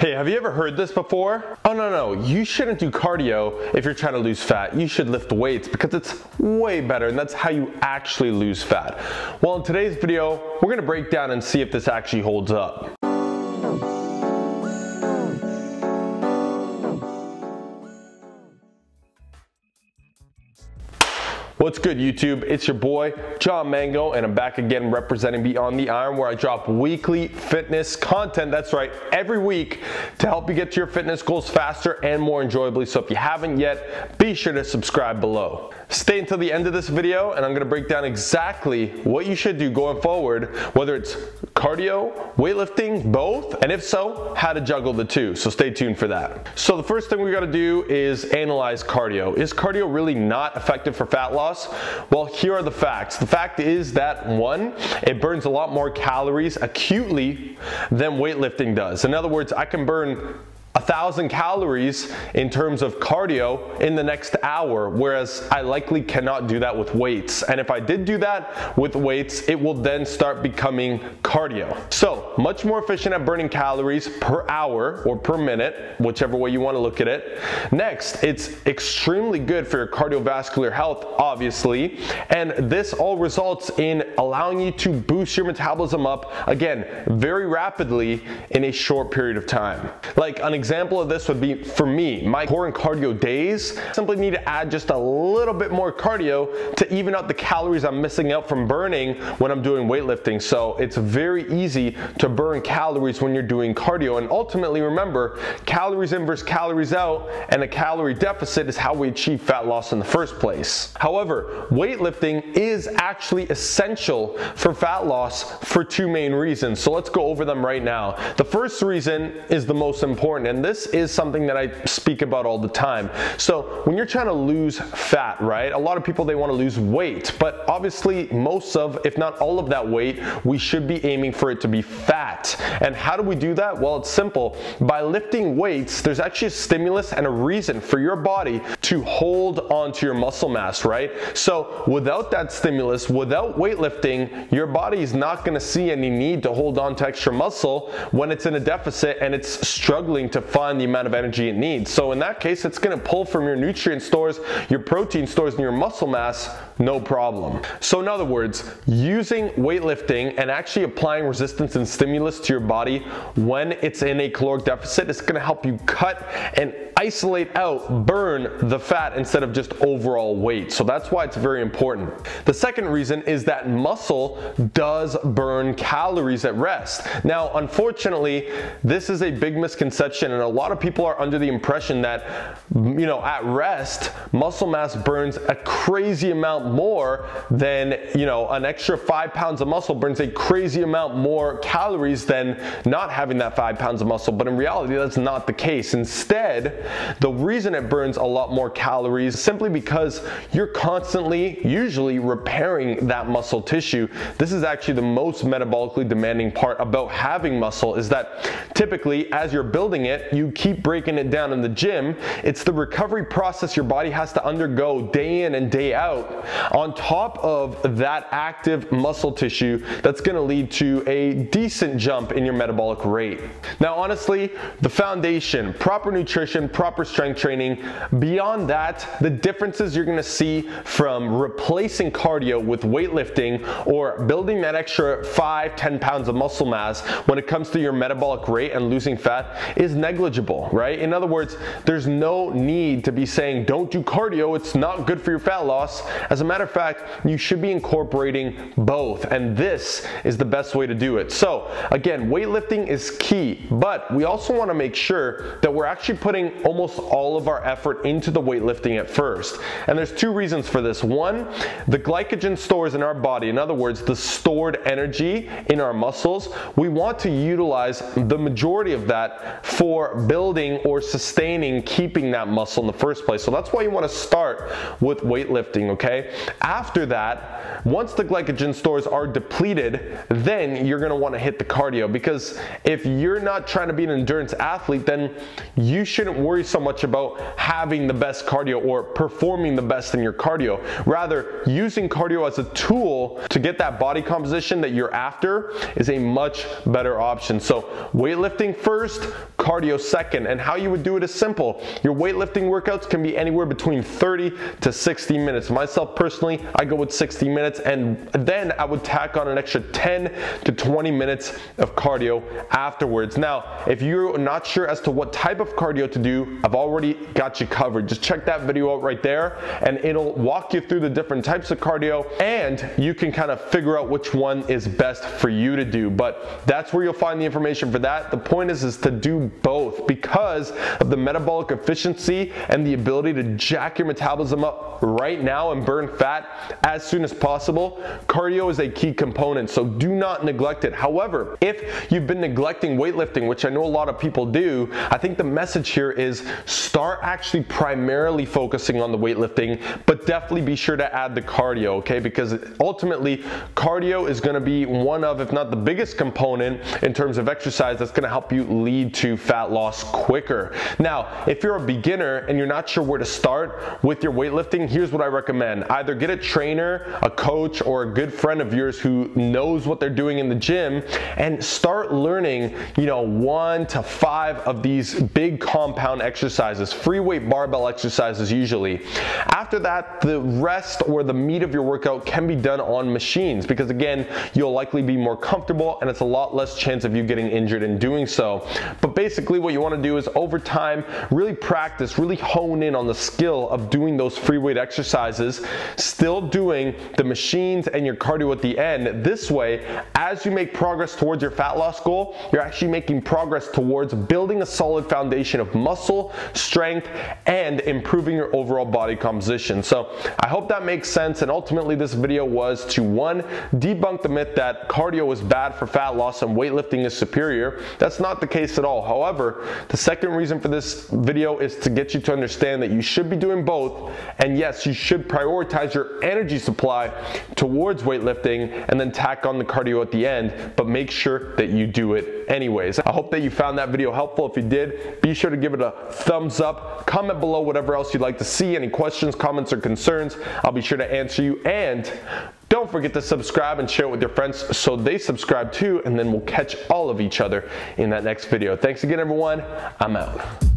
Hey, have you ever heard this before? Oh no, you shouldn't do cardio if you're trying to lose fat. You should lift weights because it's way better and that's how you actually lose fat. Well, in today's video, we're gonna break down and see if this actually holds up. What's good, YouTube? It's your boy, John Mango, and I'm back again representing Beyond the Iron, where I drop weekly fitness content, that's right, every week, to help you get to your fitness goals faster and more enjoyably. So if you haven't yet, be sure to subscribe below. Stay until the end of this video, and I'm gonna break down exactly what you should do going forward, whether it's cardio, weightlifting, both, and if so, how to juggle the two. So stay tuned for that. So the first thing we gotta do is analyze cardio. Is cardio really not effective for fat loss? Well, here are the facts. The fact is that, one, it burns a lot more calories acutely than weightlifting does. In other words, I can burn 1,000 calories in terms of cardio in the next hour, whereas I likely cannot do that with weights. And if I did do that with weights, it will then start becoming cardio. So much more efficient at burning calories per hour or per minute, whichever way you want to look at it. Next, it's extremely good for your cardiovascular health, obviously. And this all results in allowing you to boost your metabolism up, again, very rapidly in a short period of time. Like an example of this would be, for me, my core and cardio days, I simply need to add just a little bit more cardio to even out the calories I'm missing out from burning when I'm doing weightlifting. So it's very easy to burn calories when you're doing cardio. And ultimately, remember, calories in versus calories out, and a calorie deficit is how we achieve fat loss in the first place. However, weightlifting is actually essential for fat loss for two main reasons. So let's go over them right now. The first reason is the most important, and this is something that I speak about all the time. So when you're trying to lose fat, right, a lot of people, they want to lose weight, but obviously most of, if not all of that weight, we should be aiming for it to be fat. And how do we do that? Well, it's simple. By lifting weights, there's actually a stimulus and a reason for your body to hold onto your muscle mass, right? So without that stimulus, without weightlifting, your body is not going to see any need to hold on to extra muscle when it's in a deficit and it's struggling to find the amount of energy it needs. So in that case, it's going to pull from your nutrient stores, your protein stores, and your muscle mass, no problem. So in other words, using weightlifting and actually applying resistance and stimulus to your body when it's in a caloric deficit is going to help you cut and isolate out, burn the fat instead of just overall weight. So that's why it's very important. The second reason is that muscle does burn calories at rest. Now, unfortunately, this is a big misconception, and a lot of people are under the impression that, you know, at rest, muscle mass burns a crazy amount more than, you know, an extra 5 pounds of muscle burns a crazy amount more calories than not having that 5 pounds of muscle. But in reality, that's not the case. Instead, the reason it burns a lot more calories is simply because you're constantly, usually, repairing that muscle tissue. This is actually the most metabolically demanding part about having muscle, is that typically as you're building it, you keep breaking it down in the gym. It's the recovery process your body has to undergo day in and day out on top of that active muscle tissue that's going to lead to a decent jump in your metabolic rate. Now, honestly, the foundation, proper nutrition, proper strength training, beyond that, the differences you're going to see from replacing cardio with weightlifting or building that extra 5-10 pounds of muscle mass when it comes to your metabolic rate and losing fat is negligible, right? In other words, there's no need to be saying don't do cardio, it's not good for your fat loss. As a matter of fact, you should be incorporating both, and this is the best way to do it. So again, weightlifting is key, but we also want to make sure that we're actually putting almost all of our effort into the weightlifting at first. And there's two reasons for this. One, the glycogen stores in our body, in other words, the stored energy in our muscles, we want to utilize the majority of that for building or sustaining, keeping that muscle in the first place. So that's why you want to start with weightlifting, okay? After that, once the glycogen stores are depleted, then you're going to want to hit the cardio, because if you're not trying to be an endurance athlete, then you shouldn't worry worry so much about having the best cardio or performing the best in your cardio. Rather, using cardio as a tool to get that body composition that you're after is a much better option. So weightlifting first, cardio second. And how you would do it is simple. Your weightlifting workouts can be anywhere between 30 to 60 minutes. Myself personally, I go with 60 minutes, and then I would tack on an extra 10 to 20 minutes of cardio afterwards. Now, if you're not sure as to what type of cardio to do, I've already got you covered. Just check that video out right there, and it'll walk you through the different types of cardio, and you can kind of figure out which one is best for you to do. But that's where you'll find the information for that. The point is to do both because of the metabolic efficiency and the ability to jack your metabolism up right now and burn fat as soon as possible. Cardio is a key component, so do not neglect it. However, if you've been neglecting weightlifting, which I know a lot of people do, I think the message here is start actually primarily focusing on the weightlifting, but definitely be sure to add the cardio, okay? Because ultimately, cardio is gonna be one of, if not the biggest component in terms of exercise that's gonna help you lead to fat loss quicker. Now, if you're a beginner and you're not sure where to start with your weightlifting, here's what I recommend. Either get a trainer, a coach, or a good friend of yours who knows what they're doing in the gym and start learning, 1 to 5 of these big compound exercises, free weight barbell exercises usually. After that, the rest or the meat of your workout can be done on machines because again, you'll likely be more comfortable and it's a lot less chance of you getting injured in doing so. But basically what you want to do is over time, really practice, really hone in on the skill of doing those free weight exercises, still doing the machines and your cardio at the end. This way, as you make progress towards your fat loss goal, you're actually making progress towards building a solid foundation of muscle, strength, and improving your overall body composition. So I hope that makes sense, and ultimately this video was to, one, debunk the myth that cardio is bad for fat loss and weightlifting is superior. That's not the case at all. However, the second reason for this video is to get you to understand that you should be doing both, and yes, you should prioritize your energy supply towards weightlifting and then tack on the cardio at the end, but make sure that you do it anyways. I hope that you found that video helpful. If you did, be sure to give it a thumbs up, comment below whatever else you'd like to see, any questions, comments, or concerns. I'll be sure to answer you, and don't forget to subscribe and share it with your friends so they subscribe too, and then we'll catch all of each other in that next video. Thanks again, everyone. I'm out.